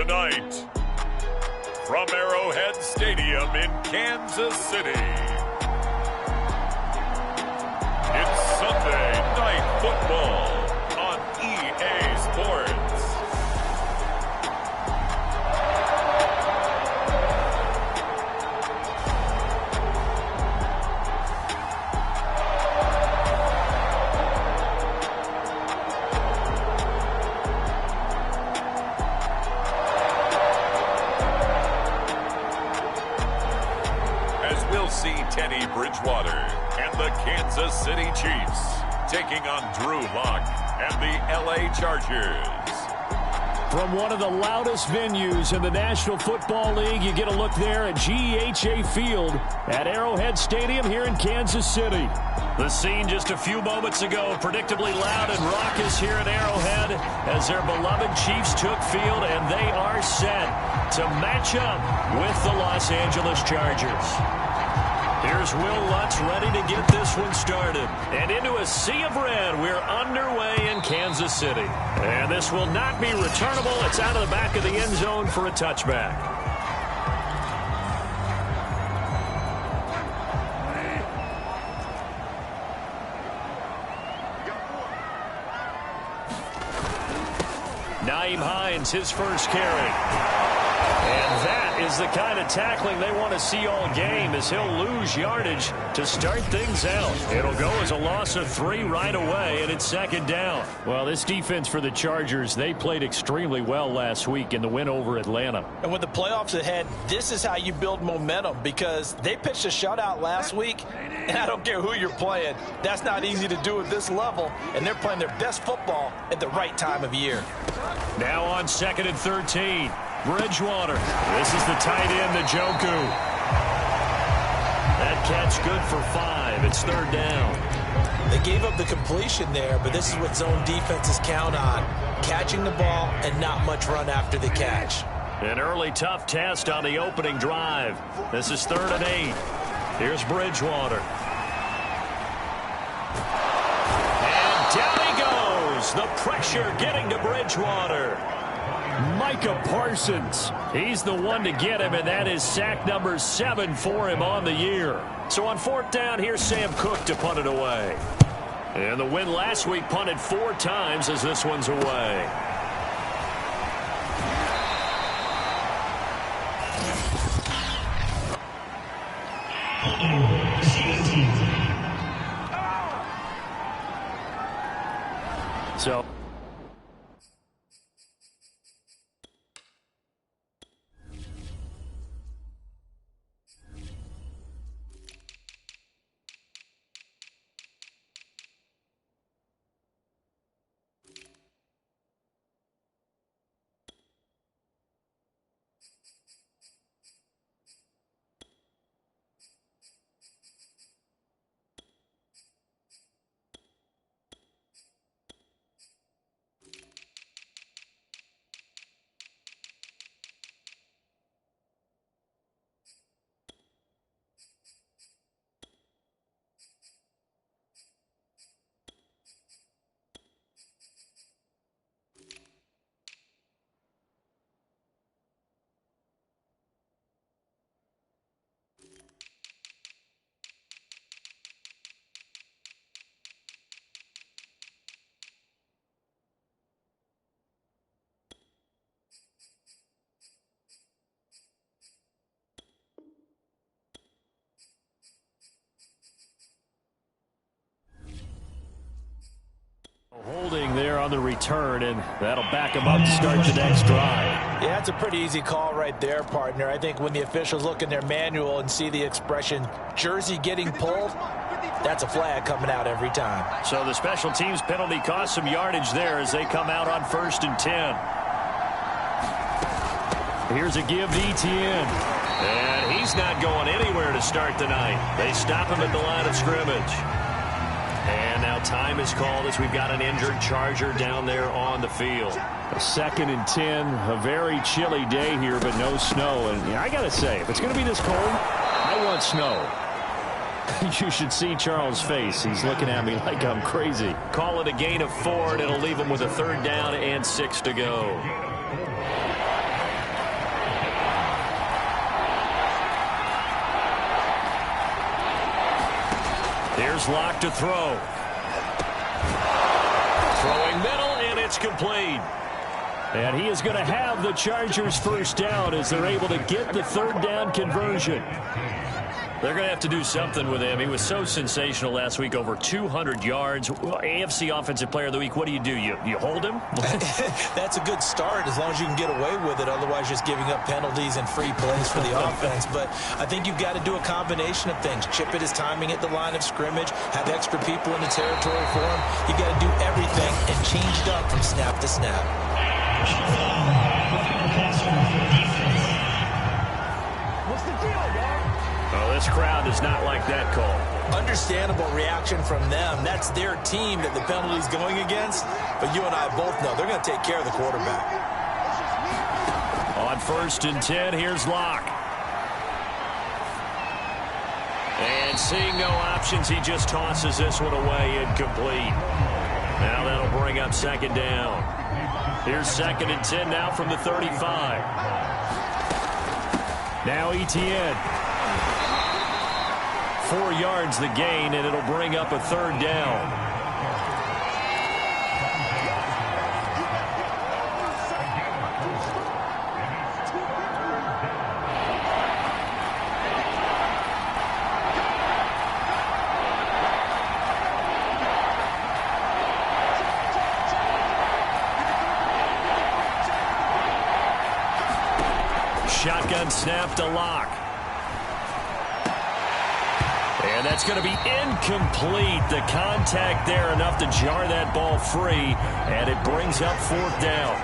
Tonight, from Arrowhead Stadium in Kansas City, it's Sunday Night Football on EA Sports. See Teddy Bridgewater and the Kansas City Chiefs taking on Drew Lock and the LA Chargers. From one of the loudest venues in the National Football League, you get a look there at GEHA Field at Arrowhead Stadium here in Kansas City. The scene just a few moments ago, predictably loud and raucous here at Arrowhead as their beloved Chiefs took field, and they are set to match up with the Los Angeles Chargers. Here's Will Lutz ready to get this one started. And into a sea of red, we're underway in Kansas City. And this will not be returnable. It's out of the back of the end zone for a touchback. Nyheim Hines, his first carry. And that is the kind of tackling they want to see all game, as he'll lose yardage to start things out. It'll go as a loss of 3 right away, and it's second down. Well, this defense for the Chargers, they played extremely well last week in the win over Atlanta. And with the playoffs ahead, this is how you build momentum, because they pitched a shutout last week, and I don't care who you're playing. That's not easy to do at this level, and they're playing their best football at the right time of year. Now on 2nd and 13. Bridgewater. This is the tight end, Njoku. That catch good for 5. It's 3rd down. They gave up the completion there, but this is what zone defenses count on. Catching the ball and not much run after the catch. An early tough test on the opening drive. This is 3rd and 8. Here's Bridgewater. And down he goes. The pressure getting to Bridgewater. Micah Parsons. He's the one to get him, and that is sack number 7 for him on the year. So on 4th down, here's Sam Cook to punt it away. And the win last week punted 4 times as this one's away. So holding there on the return, and that'll back him up to start the next drive. Yeah, that's a pretty easy call right there, partner. I think when the officials look in their manual and see the expression jersey getting pulled, that's a flag coming out every time. So the special teams penalty cost some yardage there as they come out on 1st and 10. Here's a give to Etienne. And he's not going anywhere to start the night. They stop him at the line of scrimmage. And now time is called as we've got an injured Charger down there on the field. A 2nd and 10, a very chilly day here, but no snow. And I got to say, if it's going to be this cold, I want snow. You should see Charles' face. He's looking at me like I'm crazy. Call it a gain of 4, and it'll leave him with a 3rd down and 6 to go. Here's Locke to throw. Throwing middle, and it's complete. And he is going to have the Chargers first down as they're able to get the third down conversion. They're going to have to do something with him. He was so sensational last week, over 200 yards. AFC Offensive Player of the Week, what do? You hold him? That's a good start as long as you can get away with it. Otherwise, just giving up penalties and free plays for the offense. But I think you've got to do a combination of things. Chip it his timing at the line of scrimmage, have extra people in the territory for him. You've got to do everything and change it up from snap to snap. Oh, this crowd does not like that call. Understandable reaction from them. That's their team that the penalty's going against. But you and I both know they're going to take care of the quarterback. On 1st and 10, here's Locke. And seeing no options, he just tosses this one away, incomplete. Now that'll bring up 2nd down. Here's 2nd and 10 now from the 35. Now Etienne. 4 yards the gain, and it'll bring up a 3rd down. Shotgun snap to Locke. And that's going to be incomplete. The contact there enough to jar that ball free, and it brings up 4th down.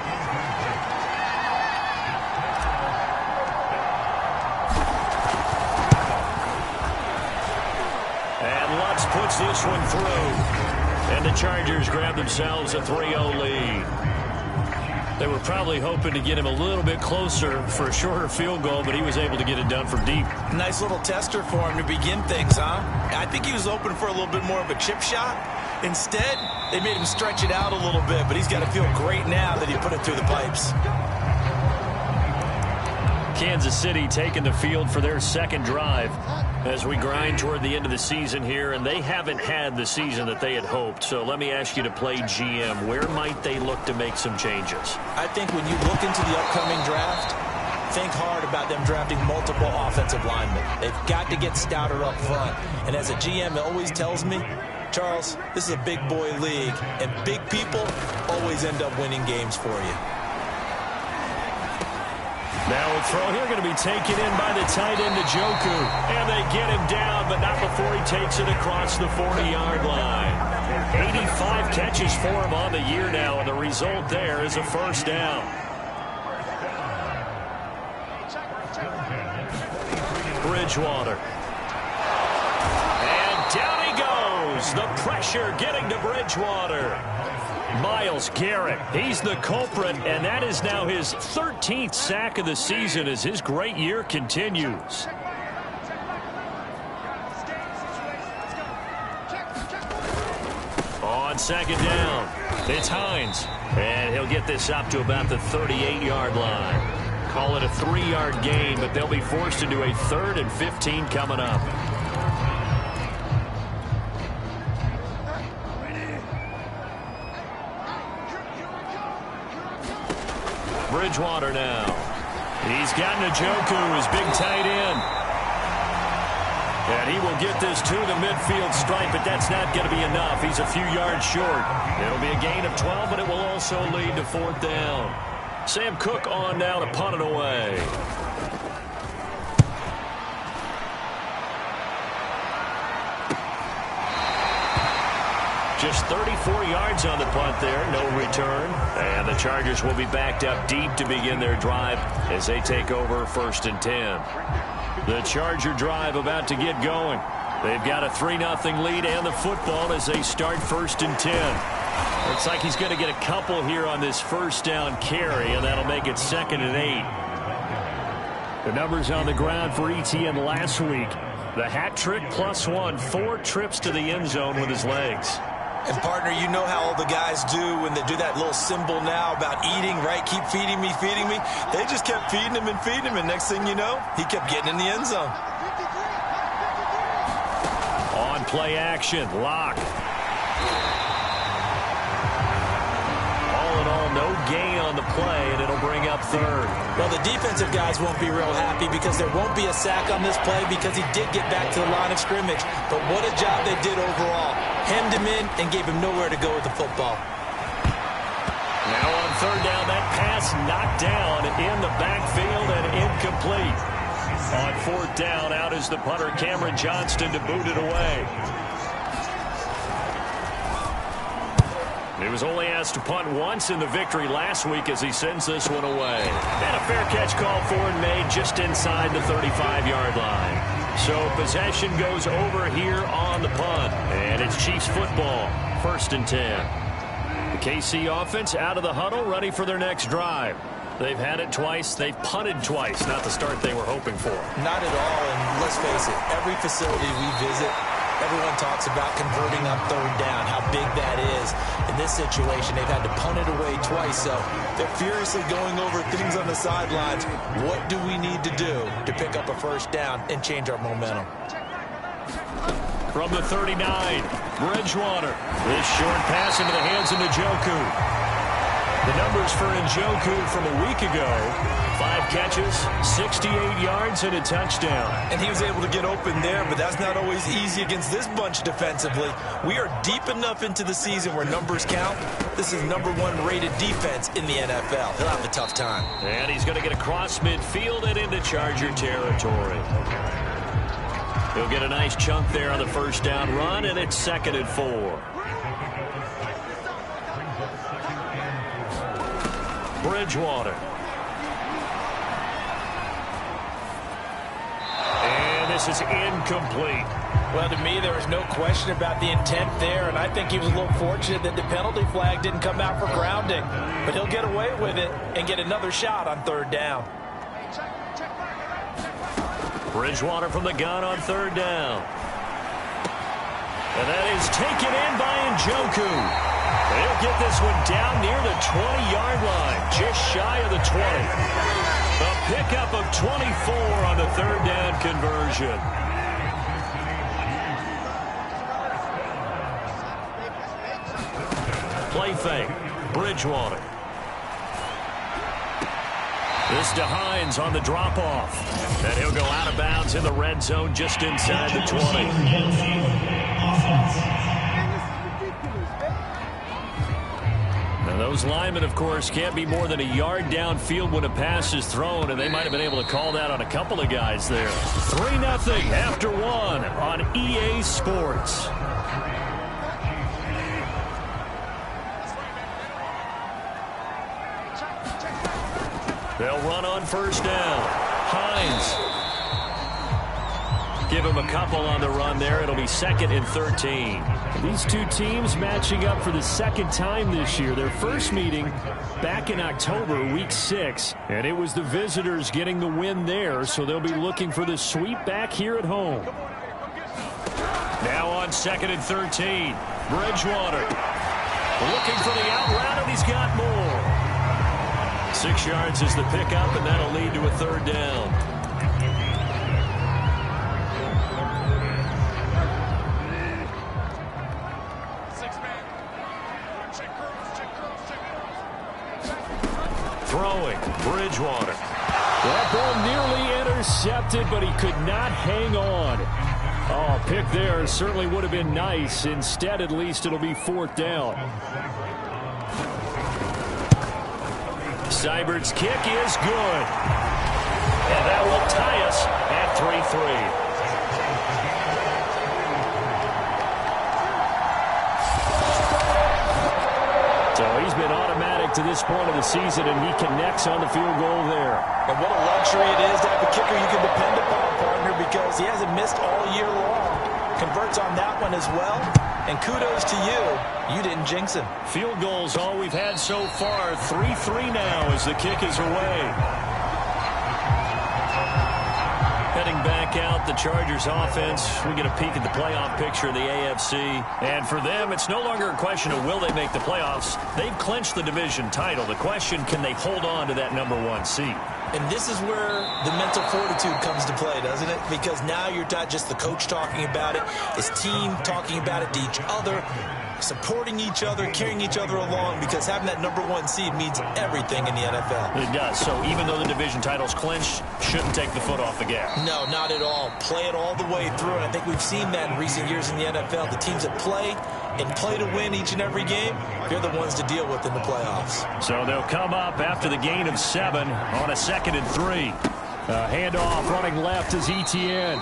And Lutz puts this one through. And the Chargers grab themselves a 3-0 lead. They were probably hoping to get him a little bit closer for a shorter field goal, but he was able to get it done from deep. Nice little tester for him to begin things, huh? I think he was open for a little bit more of a chip shot. Instead, they made him stretch it out a little bit, but he's got to feel great now that he put it through the pipes. Kansas City taking the field for their 2nd drive as we grind toward the end of the season here, and they haven't had the season that they had hoped. So let me ask you to play GM. Where might they look to make some changes? I think when you look into the upcoming draft, think hard about them drafting multiple offensive linemen. They've got to get stouter up front. And as a GM, it always tells me, Charles, this is a big boy league, and big people always end up winning games for you. Now a throw here going to be taken in by the tight end, Njoku. And they get him down, but not before he takes it across the 40-yard line. 85 catches for him on the year now, and the result there is a 1st down. Bridgewater. And down he goes. The pressure getting to Bridgewater. Myles Garrett, he's the culprit, and that is now his 13th sack of the season as his great year continues. On 2nd down, it's Hines, and he'll get this up to about the 38-yard line. Call it a 3-yard gain, but they'll be forced to do a 3rd and 15 coming up. Bridgewater now. He's got Njoku, his big tight end. And he will get this to the midfield stripe, but that's not going to be enough. He's a few yards short. It'll be a gain of 12, but it will also lead to 4th down. Sam Cook on now to punt it away. Just 34 yards on the punt there, no return. And the Chargers will be backed up deep to begin their drive as they take over 1st and 10. The Charger drive about to get going. They've got a 3-0 lead and the football as they start 1st and 10. Looks like he's going to get a couple here on this 1st down carry, and that'll make it 2nd and 8. The numbers on the ground for Etienne last week. The hat trick +1, 4 trips to the end zone with his legs. And, partner, you know how all the guys do when they do that little symbol now about eating, right? Keep feeding me, feeding me. They just kept feeding him, and next thing you know, he kept getting in the end zone. On play action. Lock. All in all, no gain on the play, and it'll bring up third. Well, the defensive guys won't be real happy because there won't be a sack on this play because he did get back to the line of scrimmage. But what a job they did overall. Hemmed him in and gave him nowhere to go with the football. Now on third down, that pass knocked down in the backfield and incomplete. On fourth down, out is the punter, Cameron Johnston, to boot it away. He was only asked to punt once in the victory last week as he sends this one away. And a fair catch called for and made just inside the 35-yard line. So possession goes over here on the punt. And it's Chiefs football, 1st and 10. The KC offense out of the huddle, ready for their next drive. They've had it twice. They've punted twice. Not the start they were hoping for. Not at all, and let's face it, every facility we visit, everyone talks about converting on third down, how big that is. In this situation, they've had to punt it away twice, so they're furiously going over things on the sidelines. What do we need to do to pick up a first down and change our momentum? From the 39, Bridgewater. This short pass into the hands of Njoku. The numbers for Njoku from a week ago: 5 catches, 68 yards, and a touchdown. And he was able to get open there, but that's not always easy against this bunch defensively. We are deep enough into the season where numbers count. This is #1 rated defense in the NFL. He'll have a tough time. And he's going to get across midfield and into Charger territory. He'll get a nice chunk there on the first down run, and it's 2nd and 4. Bridgewater. And this is incomplete. Well, to me, there was no question about the intent there, and I think he was a little fortunate that the penalty flag didn't come out for grounding. But he'll get away with it and get another shot on third down. Bridgewater from the gun on third down. And that is taken in by Njoku. They'll get this one down near the 20-yard line, just shy of the 20. A pickup of 24 on the third down conversion. Play fake. Bridgewater. This to Hines on the drop-off. And he'll go out of bounds in the red zone just inside the 20. Now those linemen, of course, can't be more than a yard downfield when a pass is thrown, and they might have been able to call that on a couple of guys there. 3-0 after 1 on EA Sports. They'll run on first down. Hines. Give him a couple on the run there. It'll be 2nd and 13. These two teams matching up for the second time this year. Their first meeting back in October, week 6. And it was the visitors getting the win there, so they'll be looking for the sweep back here at home. Now on 2nd and 13. Bridgewater. Looking for the out route, and he's got more. 6 yards is the pickup, and that'll lead to a third down. Throwing, Bridgewater. That ball nearly intercepted, but he could not hang on. Oh, pick there certainly would have been nice. Instead, at least, it'll be 4th down. Seibert's kick is good. And that will tie us at 3-3. So he's been automatic to this point of the season, and he connects on the field goal there. And what a luxury it is to have a kicker you can depend upon, partner, because he hasn't missed all year long. Converts on that one as well. And kudos to you. You didn't jinx him. Field goals all we've had so far. 3-3 now as the kick is away. Heading back out up the Chargers offense, we get a peek at the playoff picture of the AFC. And for them, it's no longer a question of will they make the playoffs. They've clinched the division title. The question, can they hold on to that #1 seed? And this is where the mental fortitude comes to play, doesn't it? Because now you're not just the coach talking about it, his team talking about it to each other, supporting each other, carrying each other along, because having that #1 seed means everything in the NFL. It does. So even though the division title's clinched, shouldn't take the foot off the gas. No, not at all. Play it all the way through. And I think we've seen that in recent years in the NFL. The teams that play and play to win each and every game, they're the ones to deal with in the playoffs. So they'll come up after the gain of 7 on a 2nd and 3. Handoff running left is Etienne.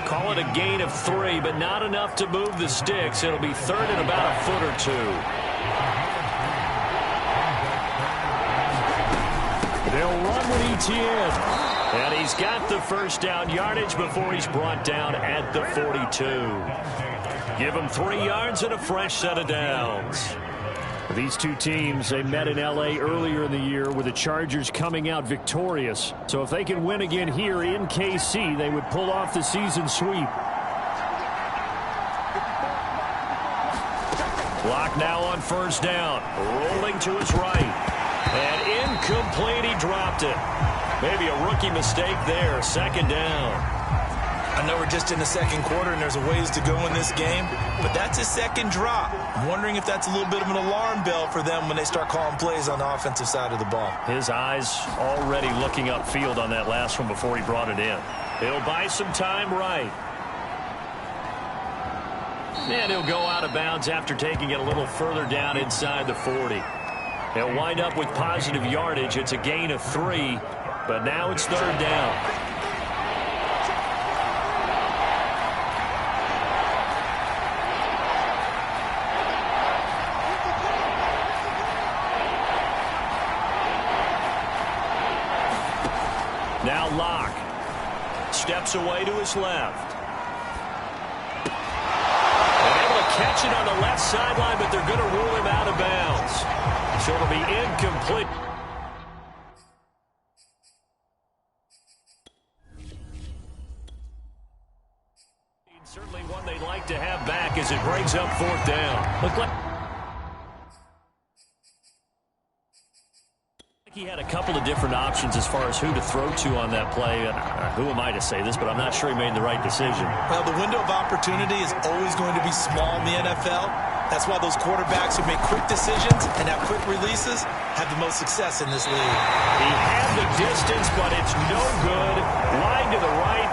Call it a gain of 3, but not enough to move the sticks. It'll be 3rd and about a foot or 2. They'll run with Etienne. And he's got the first down yardage before he's brought down at the 42. Give him 3 yards and a fresh set of downs. These two teams, they met in L.A. earlier in the year with the Chargers coming out victorious. So if they can win again here in KC, they would pull off the season sweep. Lock now on 1st down. Rolling to his right. And incomplete, he dropped it. Maybe a rookie mistake there. 2nd down. I know we're just in the 2nd quarter and there's a ways to go in this game, but that's his 2nd drop. I'm wondering if that's a little bit of an alarm bell for them when they start calling plays on the offensive side of the ball. His eyes already looking upfield on that last one before he brought it in. He'll buy some time right. And he'll go out of bounds after taking it a little further down inside the 40. He'll wind up with positive yardage. It's a gain of 3, but now it's 3rd down. Now Locke steps away to his left. And able to catch it on the left sideline, but they're going to rule him out of bounds. So it'll be incomplete. Certainly one they'd like to have back as it brings up 4th down. Look like he had a couple of different options as far as who to throw to on that play. Who am I to say this, but I'm not sure he made the right decision. Well, the window of opportunity is always going to be small in the NFL. That's why those quarterbacks who make quick decisions and have quick releases have the most success in this league. He had the distance, but it's no good. Wide to the right.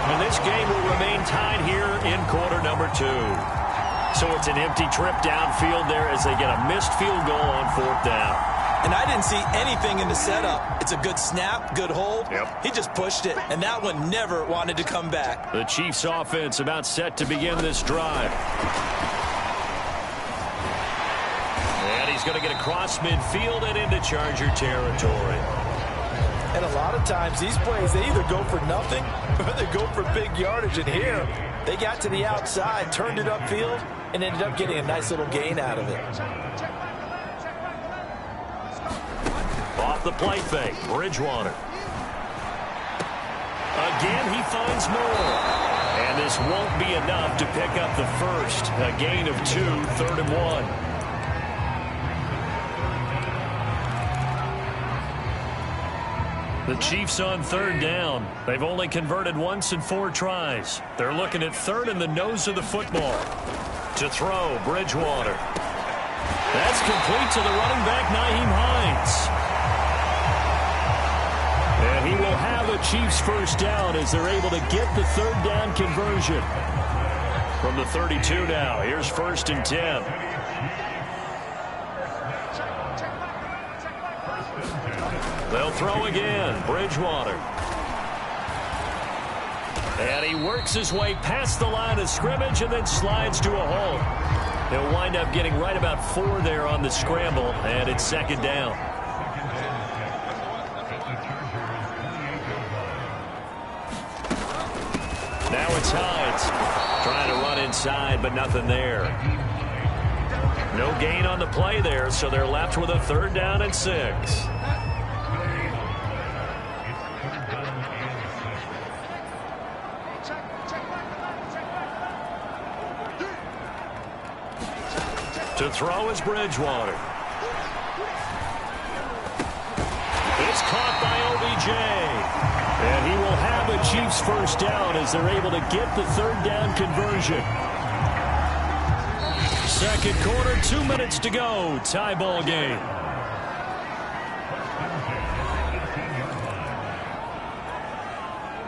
And this game will remain tied here in quarter number 2. So it's an empty trip downfield there as they get a missed field goal on 4th down. And I didn't see anything in the setup. It's a good snap, good hold. Yep. He just pushed it, and that one never wanted to come back. The Chiefs offense about set to begin this drive. And he's going to get across midfield and into Charger territory. And a lot of times these plays, they either go for nothing or they go for big yardage. And here, they got to the outside, turned it upfield, and ended up getting a nice little gain out of it. Off the play fake, Bridgewater. Again, he finds more. And this won't be enough to pick up the first. A gain of 2, 3rd and 1. The Chiefs on 3rd down. They've only converted once in 4 tries. They're looking at 3rd in the nose of the football. To throw, Bridgewater. That's complete to the running back, Nyheim Hines. And he will have a Chiefs first down as they're able to get the 3rd down conversion. From the 32 now, here's 1st and 10. They'll throw again, Bridgewater. And he works his way past the line of scrimmage and then slides to a halt. He'll wind up getting right about 4 there on the scramble, and it's 2nd down. Now it's Hines trying to run inside, but nothing there. No gain on the play there, so they're left with a 3rd down and 6. To throw is Bridgewater. It's caught by OBJ. And he will have a Chiefs first down as they're able to get the third down conversion. Second quarter, 2 minutes to go. Tie ball game.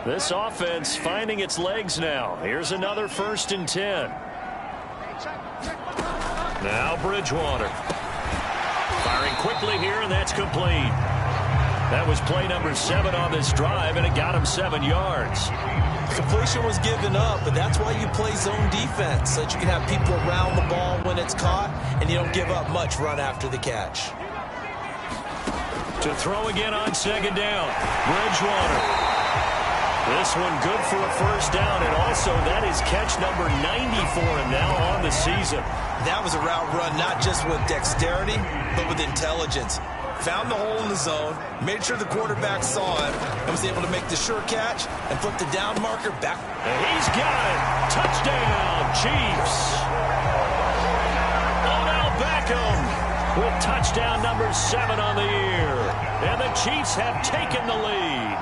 This offense finding its legs now. Here's another 1st and 10. Now Bridgewater. Firing quickly here, and that's complete. That was play number 7 on this drive, and it got him 7 yards. Completion was given up, but that's why you play zone defense, so that you can have people around the ball when it's caught, and you don't give up much run after the catch. To throw again on 2nd down. Bridgewater. This one good for a first down, and also that is catch number 90 for him now on the season. That was a route run not just with dexterity, but with intelligence. Found the hole in the zone, made sure the quarterback saw him, and was able to make the sure catch and flip the down marker back. And he's got it. Touchdown, Chiefs. Odell Beckham with touchdown number 7 on the year. And the Chiefs have taken the lead.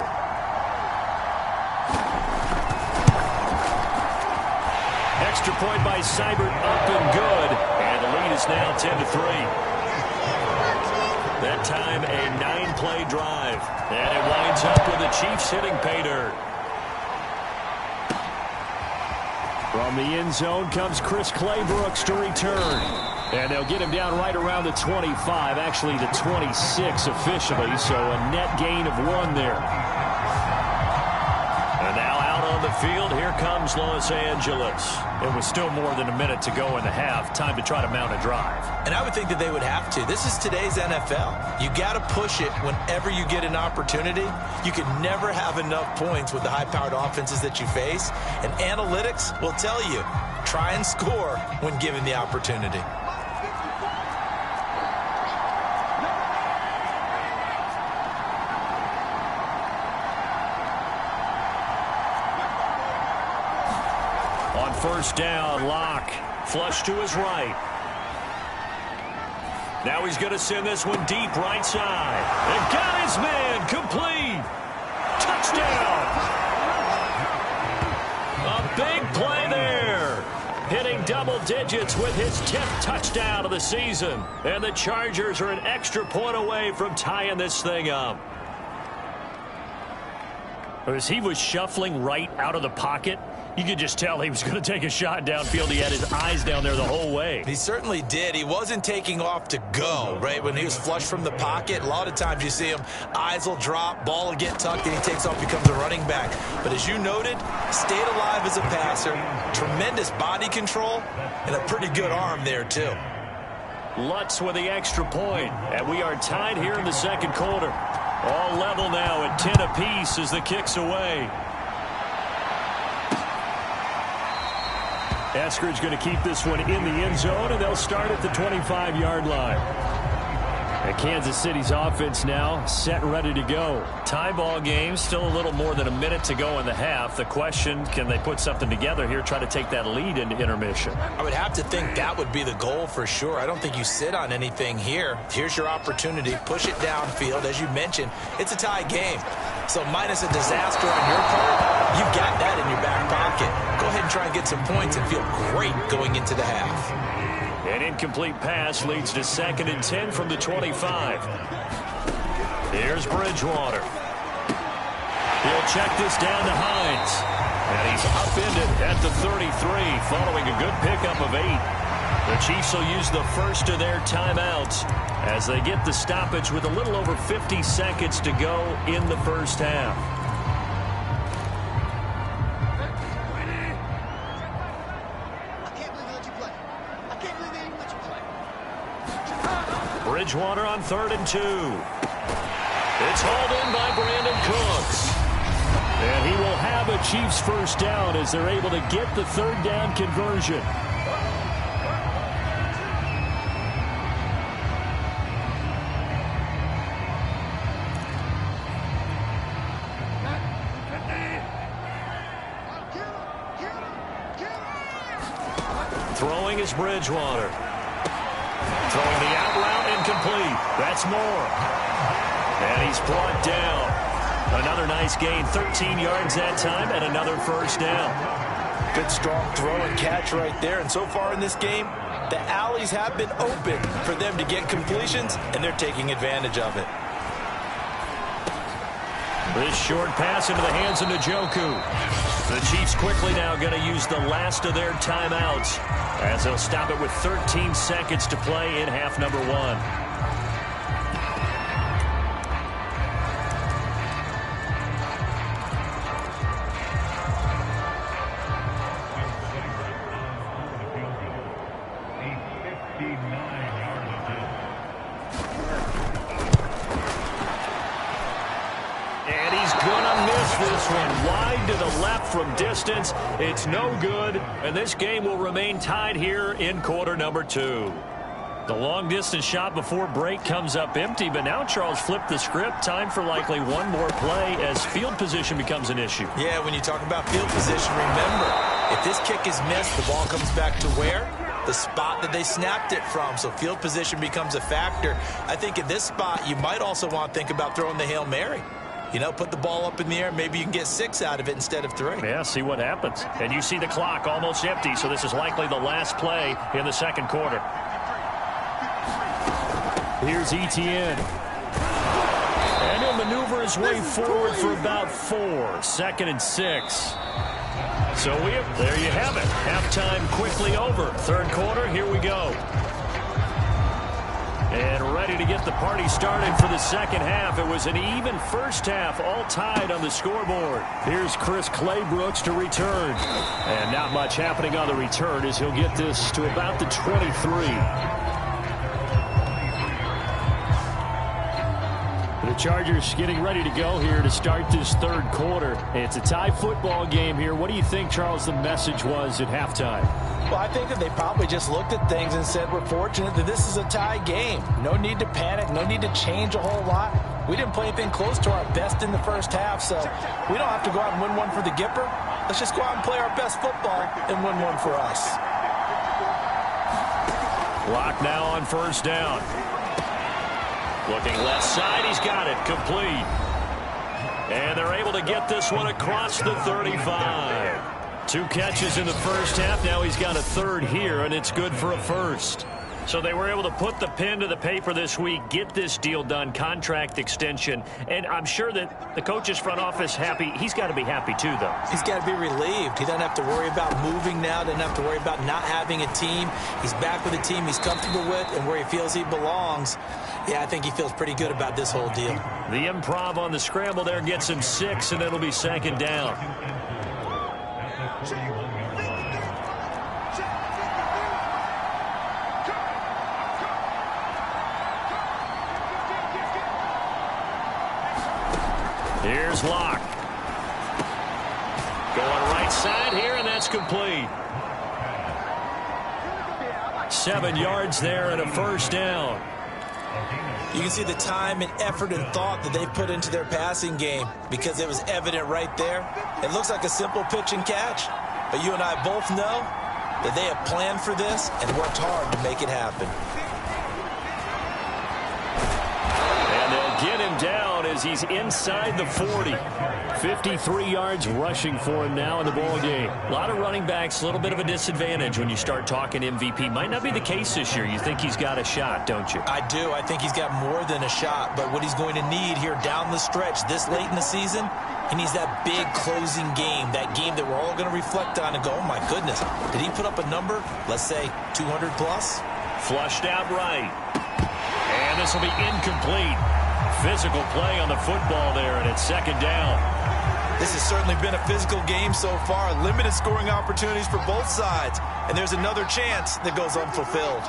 Extra point by Seibert up and good. And the lead is now 10-3. That time a 9-play drive. And it winds up with the Chiefs hitting pay dirt. From the end zone comes Chris Claybrooks to return. And they'll get him down right around the 25, actually the 26 officially, so a net gain of 1 there. And now out on the field, here comes Los Angeles. It was still more than a minute to go in the half. Time to try to mount a drive. And I would think that they would have to. This is today's NFL. You got to push it whenever you get an opportunity. You can never have enough points with the high-powered offenses that you face. And analytics will tell you, try and score when given the opportunity. On first down, Locke flush to his right. Now he's going to send this one deep right side. And got his man complete. Touchdown. A big play there. Hitting double digits with his 10th touchdown of the season. And the Chargers are an extra point away from tying this thing up. As he was shuffling right out of the pocket, you could just tell he was going to take a shot downfield. He had his eyes down there the whole way. He certainly did. He wasn't taking off to go, right? When he was flush from the pocket, a lot of times you see him, eyes will drop, ball will get tucked, and he takes off, becomes a running back. But as you noted, stayed alive as a passer, tremendous body control, and a pretty good arm there, too. Lutz with the extra point, and we are tied here in the second quarter. All level now at 10 apiece as the kick's away. Eskridge going to keep this one in the end zone, and they'll start at the 25-yard line. And Kansas City's offense now set and ready to go. Tie ball game, still a little more than a minute to go in the half. The question, can they put something together here, try to take that lead into intermission? I would have to think that would be the goal for sure. I don't think you sit on anything here. Here's your opportunity. Push it downfield. As you mentioned, it's a tie game. So minus a disaster on your part, you've got that in your back pocket. Go ahead and try and get some points and feel great going into the half. An incomplete pass leads to 2nd and 10 from the 25. Here's Bridgewater. He'll check this down to Hines. And he's upended at the 33 following a good pickup of 8. The Chiefs will use the first of their timeouts as they get the stoppage with a little over 50 seconds to go in the first half. Bridgewater on 3rd and 2. It's hauled in by Brandon Cooks. And he will have a Chiefs first down as they're able to get the third down conversion. Throwing is Bridgewater. Throwing the out route incomplete. That's Moore. And he's brought down. Another nice gain, 13 yards that time, and another first down. Good, strong throw and catch right there. And so far in this game, the alleys have been open for them to get completions, and they're taking advantage of it. This short pass into the hands of Njoku. The Chiefs quickly now going to use the last of their timeouts as they'll stop it with 13 seconds to play in half number 1. This one wide to the left from distance. It's no good, and this game will remain tied here in quarter number 2. The long-distance shot before break comes up empty, but now Charles flipped the script. Time for likely one more play as field position becomes an issue. Yeah, when you talk about field position, remember, if this kick is missed, the ball comes back to where? The spot that they snapped it from. So field position becomes a factor. I think at this spot, you might also want to think about throwing the Hail Mary. You know, put the ball up in the air. Maybe you can get 6 out of it instead of 3. Yeah, see what happens. And you see the clock almost empty, so this is likely the last play in the second quarter. Here's Etienne. And he'll maneuver his way forward for about 4. 2nd and 6. So there you have it. Halftime quickly over. Third quarter, here we go. And ready to get the party started for the second half. It was an even first half, all tied on the scoreboard. Here's Chris Claybrooks to return. And not much happening on the return as he'll get this to about the 23. The Chargers getting ready to go here to start this third quarter. It's a tie football game here. What do you think, Charles, the message was at halftime? Well, I think that they probably just looked at things and said, we're fortunate that this is a tie game. No need to panic. No need to change a whole lot. We didn't play anything close to our best in the first half, so we don't have to go out and win one for the Gipper. Let's just go out and play our best football and win one for us. Lock now on first down. Looking left side, he's got it, complete. And they're able to get this one across the 35. 2 catches in the first half. Now he's got a third here, and it's good for a first. So they were able to put the pen to the paper this week, get this deal done, contract extension. And I'm sure that the coach's front office happy. He's got to be happy, too, though. He's got to be relieved. He doesn't have to worry about moving now. Doesn't have to worry about not having a team. He's back with a team he's comfortable with and where he feels he belongs. Yeah, I think he feels pretty good about this whole deal. The improv on the scramble there gets him 6, and it'll be second down. Here's Locke. Going right side here, and that's complete. 7 yards there and a first down. You can see the time and effort and thought that they put into their passing game because it was evident right there. It looks like a simple pitch and catch, but you and I both know that they have planned for this and worked hard to make it happen. And they'll get him down as he's inside the 40. 53 yards rushing for him now in the ball game. A lot of running backs, a little bit of a disadvantage when you start talking MVP. Might not be the case this year. You think he's got a shot, don't you? I do. I think he's got more than a shot. But what he's going to need here down the stretch this late in the season, he needs that big closing game, that game that we're all going to reflect on and go, oh, my goodness, did he put up a number, let's say 200 plus? Flushed out right. And this will be incomplete. Physical play on the football there, and it's second down. This has certainly been a physical game so far. Limited scoring opportunities for both sides. And there's another chance that goes unfulfilled.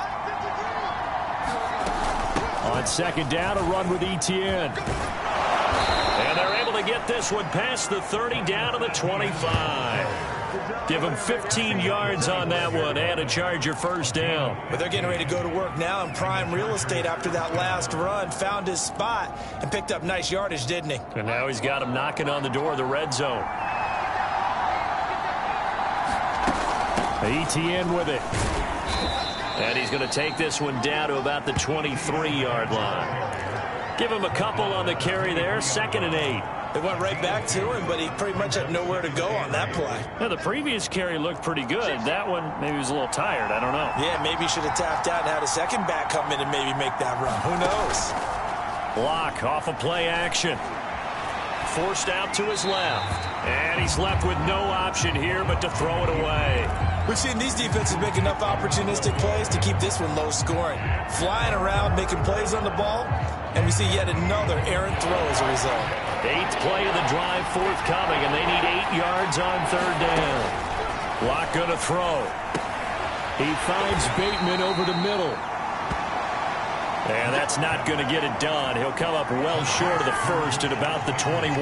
On second down, a run with Etienne. And they're able to get this one past the 30 down to the 25. Give him 15 yards on that one and a Charger first down. But they're getting ready to go to work now in prime real estate after that last run. Found his spot and picked up nice yardage, didn't he? And now he's got him knocking on the door of the red zone. Etienne with it. And he's going to take this one down to about the 23-yard line. Give him a couple on the carry there. 2nd and 8. They went right back to him, but he pretty much had nowhere to go on that play. Now, the previous carry looked pretty good. That one, maybe he was a little tired. I don't know. Yeah, maybe he should have tapped out and had a second back come in and maybe make that run. Who knows? Block off of play action. Forced out to his left. And he's left with no option here but to throw it away. We've seen these defenses make enough opportunistic plays to keep this one low scoring. Flying around, making plays on the ball, and we see yet another errant throw as a result. 8th play of the drive forthcoming, and they need 8 yards on 3rd down. Block going to throw. He finds Bateman over the middle. And that's not going to get it done. He'll come up well short of the first at about the 21.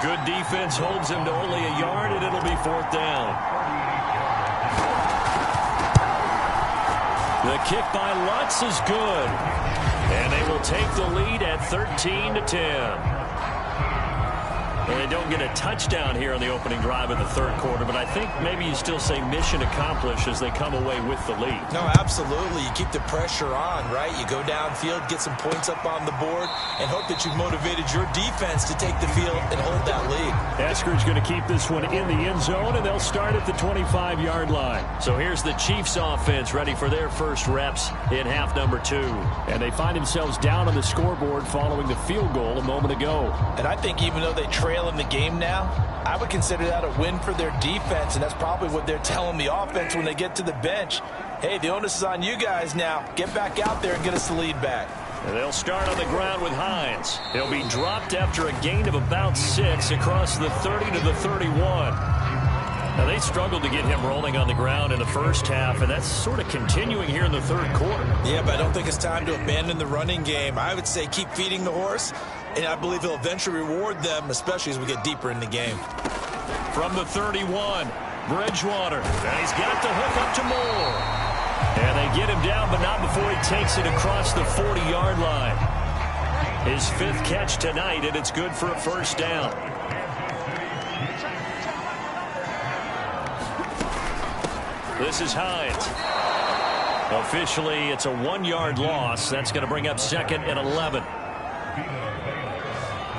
Good defense holds him to only a yard, and it'll be 4th down. The kick by Lutz is good. And they will take the lead at 13-10. And they don't get a touchdown here on the opening drive of the 3rd quarter, but I think maybe you still say mission accomplished as they come away with the lead. No, absolutely. You keep the pressure on, right? You go downfield, get some points up on the board, and hope that you've motivated your defense to take the field and hold that lead. Eskridge going to keep this one in the end zone, and they'll start at the 25-yard line. So here's the Chiefs offense ready for their first reps in half number 2. And they find themselves down on the scoreboard following the field goal a moment ago. And I think even though they trail in the game now, I would consider that a win for their defense, and that's probably what they're telling the offense when they get to the bench. Hey, the onus is on you guys now. Get back out there and get us the lead back. And they'll start on the ground with Hines. He'll be dropped after a gain of about 6 across the 30 to the 31. Now, they struggled to get him rolling on the ground in the first half, and that's sort of continuing here in the 3rd quarter. Yeah, but I don't think it's time to abandon the running game. I would say keep feeding the horse, and I believe he'll eventually reward them, especially as we get deeper in the game. From the 31, Bridgewater. And he's got the hook up to Moore. And they get him down, but not before he takes it across the 40-yard line. His 5th catch tonight, and it's good for a 1st down. This is Hines. Officially, it's a 1-yard loss. That's going to bring up 2nd and 11.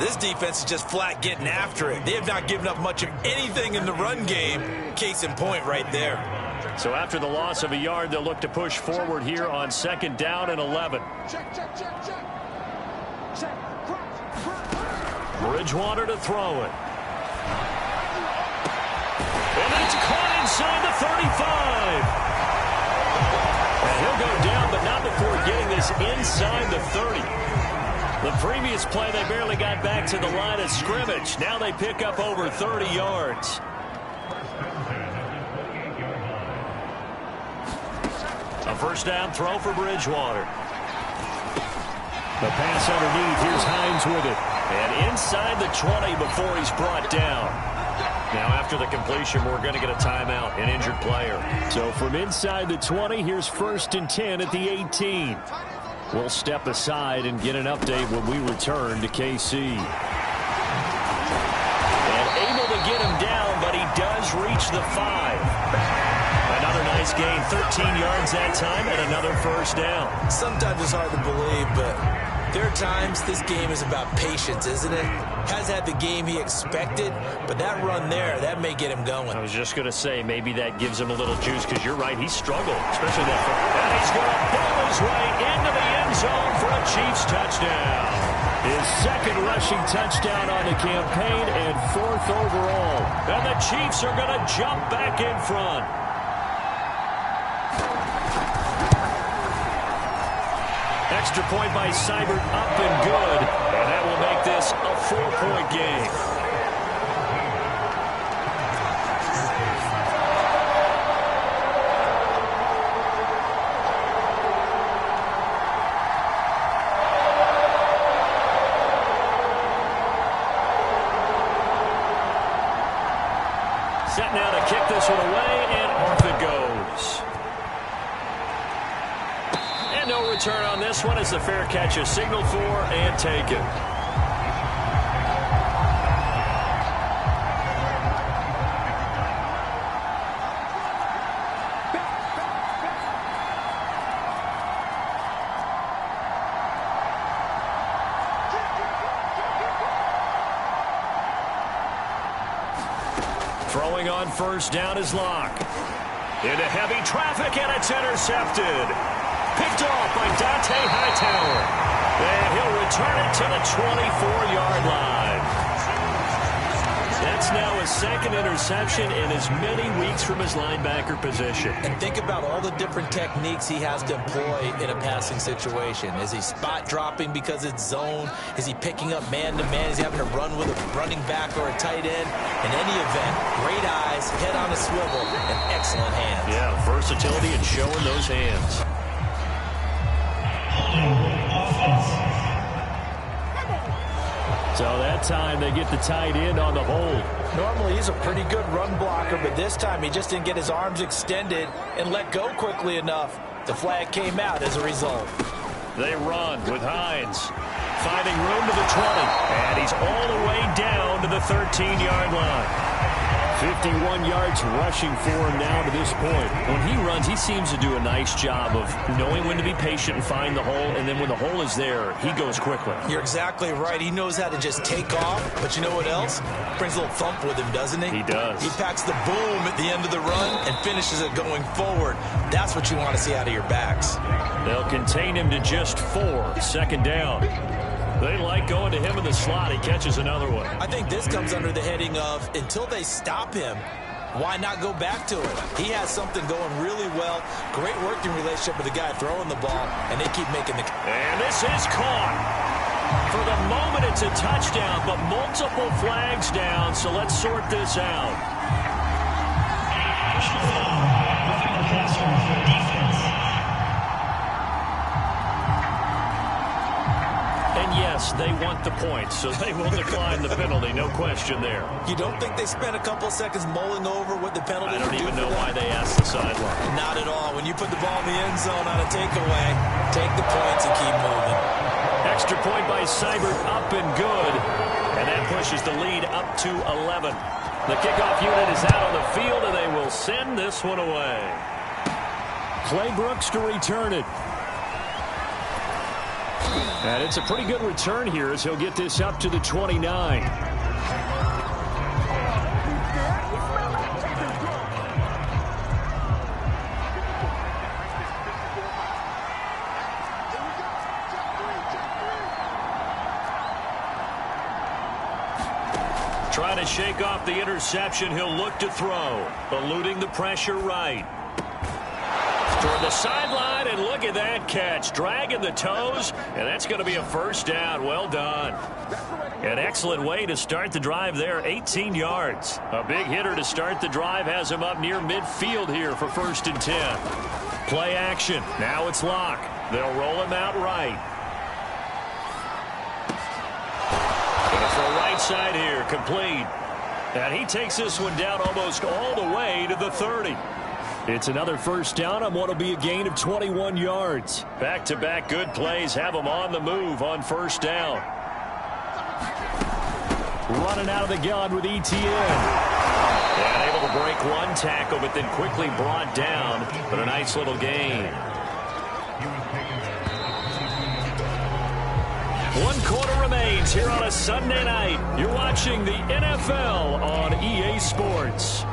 This defense is just flat getting after it. They have not given up much of anything in the run game. Case in point right there. So after the loss of a yard, they'll look to push forward here on 2nd down and 11. Bridgewater to throw it. And it's caught inside the 35. And he'll go down, but not before getting this inside the 30. The previous play, they barely got back to the line of scrimmage. Now they pick up over 30 yards. A 1st down throw for Bridgewater. The pass underneath. Here's Hines with it. And inside the 20 before he's brought down. Now after the completion, we're going to get a timeout, an injured player. So from inside the 20, here's 1st and 10 at the 18. We'll step aside and get an update when we return to KC. And able to get him down, but he does reach the 5. Another nice gain, 13 yards that time, and another 1st down. Sometimes it's hard to believe, but there are times this game is about patience, isn't it? Has had the game he expected, but that run there, that may get him going. I was just going to say, maybe that gives him a little juice, because you're right, he struggled, especially that first. And he's going to ball his way into the end zone for a Chiefs touchdown. His 2nd rushing touchdown on the campaign and 4th overall. And the Chiefs are going to jump back in front. Extra point by Seibert, up and good. And that will make this a 4-point game. Set now to kick this one away, and off it goes. And no return on this one as the fair catch is signaled for and taken. Throwing on first down is Locke. Into heavy traffic, and it's intercepted. Picked off by Dante Hightower. And he'll return it to the 24-yard line. That's now his second interception in as many weeks from his linebacker position. And think about all the different techniques he has to employ in a passing situation. Is he spot dropping because it's zone? Is he picking up man-to-man? Is he having to run with a running back or a tight end? In any event, great eyes, head on a swivel, and excellent hands. Yeah, versatility and showing those hands. So that time they get the tight end on the hold. Normally he's a pretty good run blocker, but this time he just didn't get his arms extended and let go quickly enough. The flag came out as a result. They run with Hines. Finding room to the 20. And he's all the way down to the 13-yard line. 51 yards rushing for him now to this point. When he runs, he seems to do a nice job of knowing when to be patient and find the hole, and then when the hole is there, he goes quickly. You're exactly right. He knows how to just take off, but you know what else? Brings a little thump with him, doesn't he? He does. He packs the boom at the end of the run and finishes it going forward. That's what you want to see out of your backs. They'll contain him to just 4. Second down. They like going to him in the slot. He catches another one. I think this comes under the heading of, until they stop him, why not go back to it? He has something going really well. Great working relationship with the guy throwing the ball, and they keep making the... And this is caught. For the moment, it's a touchdown, but multiple flags down, so let's sort this out. Yes, they want the points, so they will decline the penalty, no question there. You don't think they spent a couple seconds mulling over what the penalty I don't would do even know for why they asked the sideline. Not at all. When you put the ball in the end zone on a takeaway, take the points and keep moving. Extra point by Seibert, up and good. And that pushes the lead up to 11. The kickoff unit is out on the field, and they will send this one away. Clay Brooks to return it. And it's a pretty good return here as he'll get this up to the 29. Trying to shake off the interception. He'll look to throw. Eluding the pressure right. Toward the sideline, and look at that catch. Dragging the toes, and that's going to be a first down. Well done. An excellent way to start the drive there, 18 yards. A big hitter to start the drive has him up near midfield here for 1st and 10. Play action. Now it's Locke. They'll roll him out right. Going for a right side here, complete. And he takes this one down almost all the way to the 30. It's another first down on what will be a gain of 21 yards. Back-to-back good plays have them on the move on first down. Running out of the gun with ETN. And able to break one tackle, but then quickly brought down. But a nice little gain. 1 quarter remains here on a Sunday night. You're watching the NFL on EA Sports.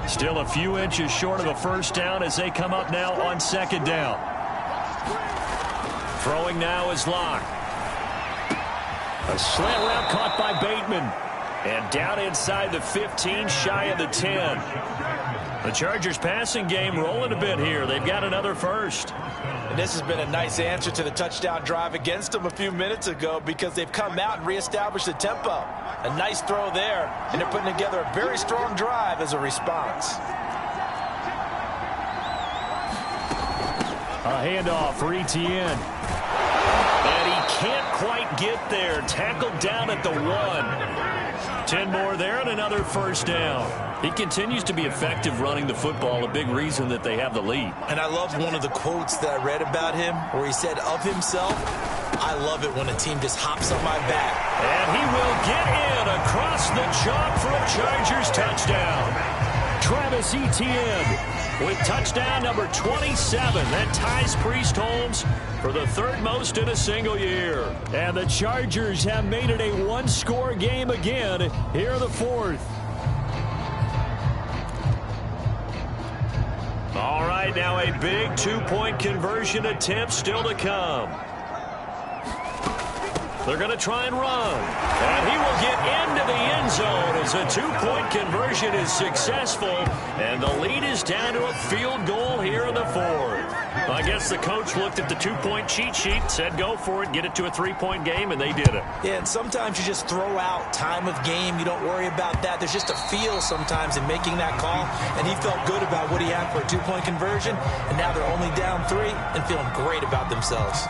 Still a few inches short of a first down as they come up now on second down. Throwing now is Locke. A slant route caught by Bateman. And down inside the 15, shy of the 10. The Chargers passing game rolling a bit here. They've got another first. And this has been a nice answer to the touchdown drive against them a few minutes ago because they've come out and reestablished the tempo. A nice throw there, and they're putting together a very strong drive as a response. A handoff for ETN. And he can't quite get there. Tackled down at the 1. 10 more there and another first down. He continues to be effective running the football, a big reason that they have the lead. And I love one of the quotes that I read about him where he said of himself, I love it when a team just hops on my back. And he will get in across the chalk for a Chargers touchdown. Travis Etienne with touchdown number 27. That ties Priest Holmes for the third most in a single year. And the Chargers have made it a one-score game again here in the fourth. All right, now a big two-point conversion attempt still to come. They're going to try and run. And he will get into the end zone as a two-point conversion is successful. And the lead is down to a field goal here in the fourth. I guess the coach looked at the two-point cheat sheet, said go for it, get it to a three-point game, and they did it. Yeah, and sometimes you just throw out time of game. You don't worry about that. There's just a feel sometimes in making that call. And he felt good about what he had for a two-point conversion. And now they're only down 3 and feeling great about themselves.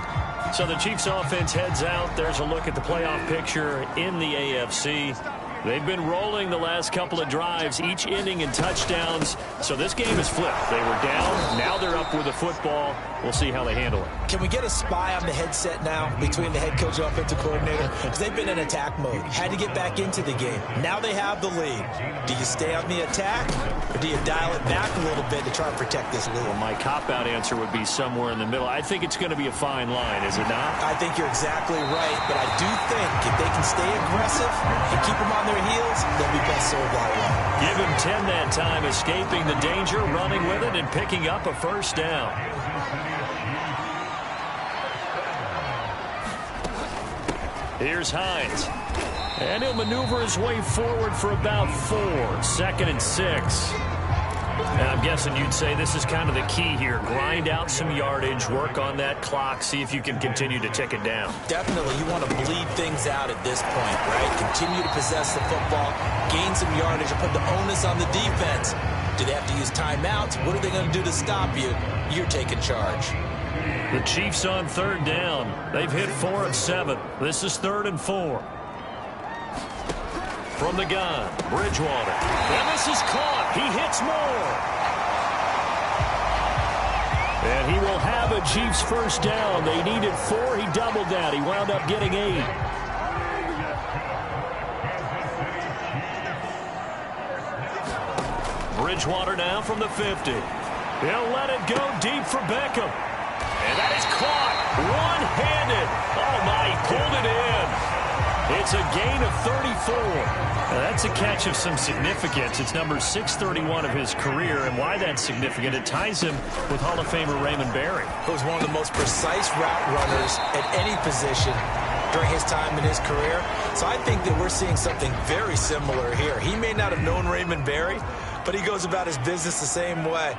So the Chiefs offense heads out. There's a look at the playoff picture in the AFC. They've been rolling the last couple of drives, each ending in touchdowns. So this game is flipped. They were down. Now they're up with the football. We'll see how they handle it. Can we get a spy on the headset now between the head coach and offensive coordinator? Because they've been in attack mode. Had to get back into the game. Now they have the lead. Do you stay on the attack or do you dial it back a little bit to try and protect this lead? Well, my cop-out answer would be somewhere in the middle. I think it's going to be a fine line, is it not? I think you're exactly right, but I do think if they can stay aggressive and keep them on their heels, they'll be best served that way. Give him 10 that time, escaping the danger, running with it, and picking up a first down. Here's Hines. And he'll maneuver his way forward for about 4. 2nd and 6. And I'm guessing you'd say this is kind of the key here. Grind out some yardage, work on that clock, see if you can continue to tick it down. Definitely, you want to bleed things out at this point, right? Continue to possess the football, gain some yardage, and put the onus on the defense. Do they have to use timeouts? What are they going to do to stop you? You're taking charge. The Chiefs on 3rd down. They've hit 4 of 7. This is 3rd and 4. From the gun, Bridgewater. And this is caught. He hits more. And he will have a Chiefs first down. They needed 4. He doubled that. He wound up getting 8. Bridgewater now from the 50. He'll let it go deep for Beckham. And that is caught one-handed. Oh, my, he pulled it in. It's a gain of 34. Now, that's a catch of some significance. It's number 631 of his career, and why that's significant, it ties him with Hall of Famer Raymond Berry. He was one of the most precise route runners at any position during his time in his career. So I think that we're seeing something very similar here. He may not have known Raymond Berry, but he goes about his business the same way.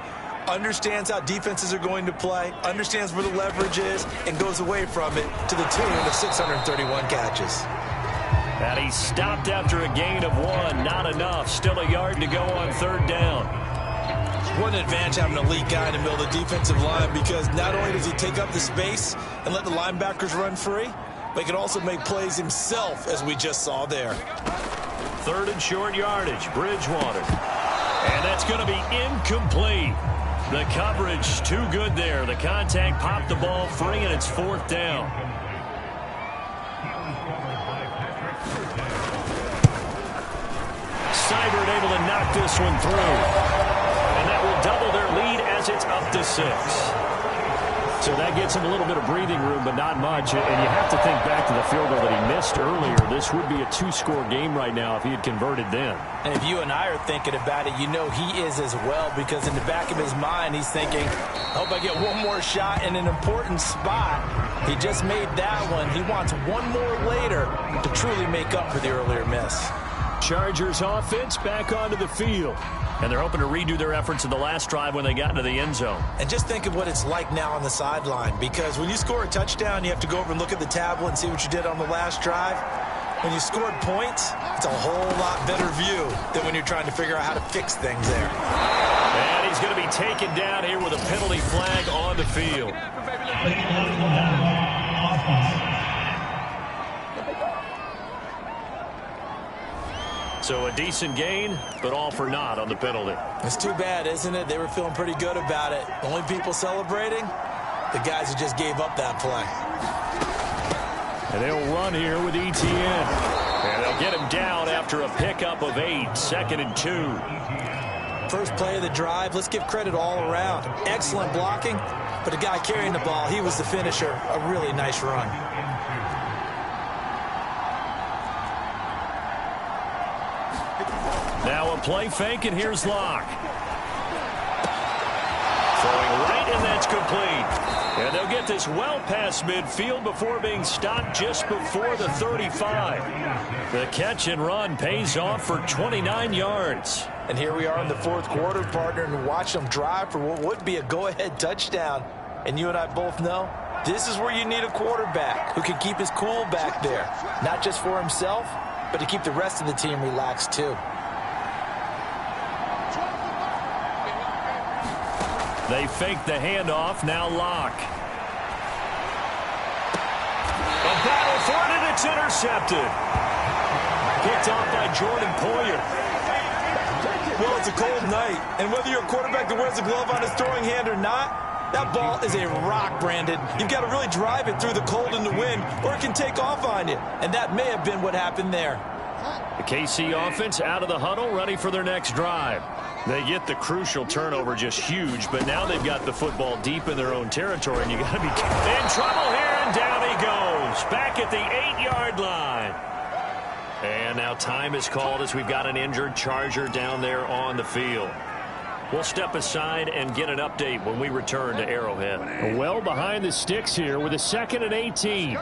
Understands how defenses are going to play, understands where the leverage is, and goes away from it to the tune of 631 catches. And he stopped after a gain of 1. Not enough. Still a yard to go on 3rd down. What an advantage having an elite guy in the middle of the defensive line, because not only does he take up the space and let the linebackers run free, but he can also make plays himself, as we just saw there. 3rd and short yardage. Bridgewater. And that's going to be incomplete. The coverage too good there. The contact popped the ball free, and it's 4th down. Seibert able to knock this one through. And that will double their lead as it's up to 6. So that gets him a little bit of breathing room, but not much. And you have to think back to the field goal that he missed earlier. This would be a 2-score game right now if he had converted then. And if you and I are thinking about it, you know he is as well, because in the back of his mind, he's thinking, I hope I get one more shot in an important spot. He just made that one. He wants one more later to truly make up for the earlier miss. Chargers offense back onto the field. And they're hoping to redo their efforts in the last drive when they got into the end zone. And just think of what it's like now on the sideline, because when you score a touchdown, you have to go over and look at the tablet and see what you did on the last drive. When you scored points, it's a whole lot better view than when you're trying to figure out how to fix things there. And he's going to be taken down here with a penalty flag on the field. So a decent gain, but all for naught on the penalty. It's too bad, isn't it? They were feeling pretty good about it. The only people celebrating, the guys who just gave up that play. And they'll run here with Etienne. And they'll get him down after a pickup of 8. 2nd and 2. First play of the drive, let's give credit all around. Excellent blocking, but the guy carrying the ball, he was the finisher. A really nice run. Now a play fake, and here's Locke. Throwing right, and that's complete. And they'll get this well past midfield before being stopped just before the 35. The catch and run pays off for 29 yards. And here we are in the fourth quarter, partner, and watch them drive for what would be a go-ahead touchdown. And you and I both know this is where you need a quarterback who can keep his cool back there. Not just for himself, but to keep the rest of the team relaxed too. They fake the handoff, now Locke. A battle for it, and it's intercepted. Picked off by Jordan Poyer. Well, it's a cold night, and whether you're a quarterback that wears a glove on his throwing hand or not, that ball is a rock, Brandon. You've got to really drive it through the cold and the wind, or it can take off on you. And that may have been what happened there. The KC offense out of the huddle, ready for their next drive. They get the crucial turnover, just huge, but now they've got the football deep in their own territory, and you got to be in trouble here, and down he goes, back at the 8-yard line. And now time is called as we've got an injured Charger down there on the field. We'll step aside and get an update when we return to Arrowhead. Well behind the sticks here with a 2nd and 18.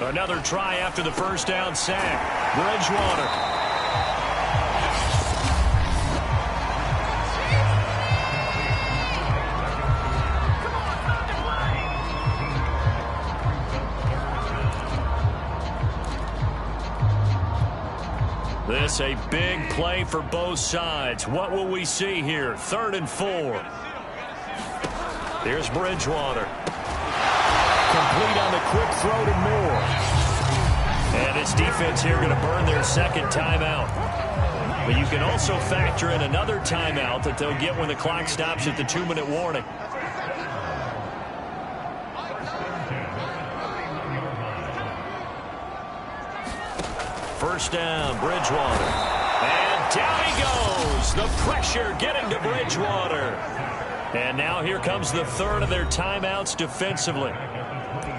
Another try after the first down sack. Bridgewater. This a big play for both sides. What will we see here? 3rd and 4. Here's Bridgewater. Complete on the quick throw to Moore. And his defense here going to burn their second timeout. But you can also factor in another timeout that they'll get when the clock stops at the 2-minute warning. First down, Bridgewater. And down he goes. The pressure getting to Bridgewater. And now here comes the 3rd of their timeouts defensively.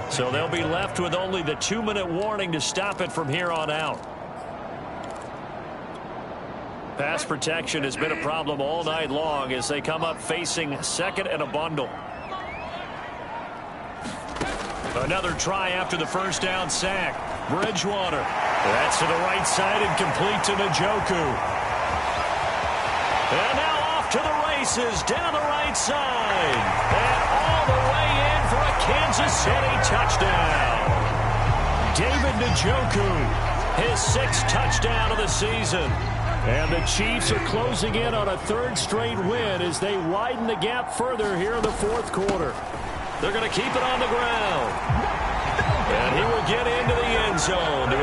So they'll be left with only the 2-minute warning to stop it from here on out. Pass protection has been a problem all night long as they come up facing 2nd and a bundle. Another try after the first down sack. Bridgewater. That's to the right side and complete to Njoku. And now off to the races down the right side. And all the way in for a Kansas City touchdown. David Njoku, his 6th touchdown of the season. And the Chiefs are closing in on a 3rd straight win as they widen the gap further here in the 4th quarter. They're going to keep it on the ground. And he will get into the end zone to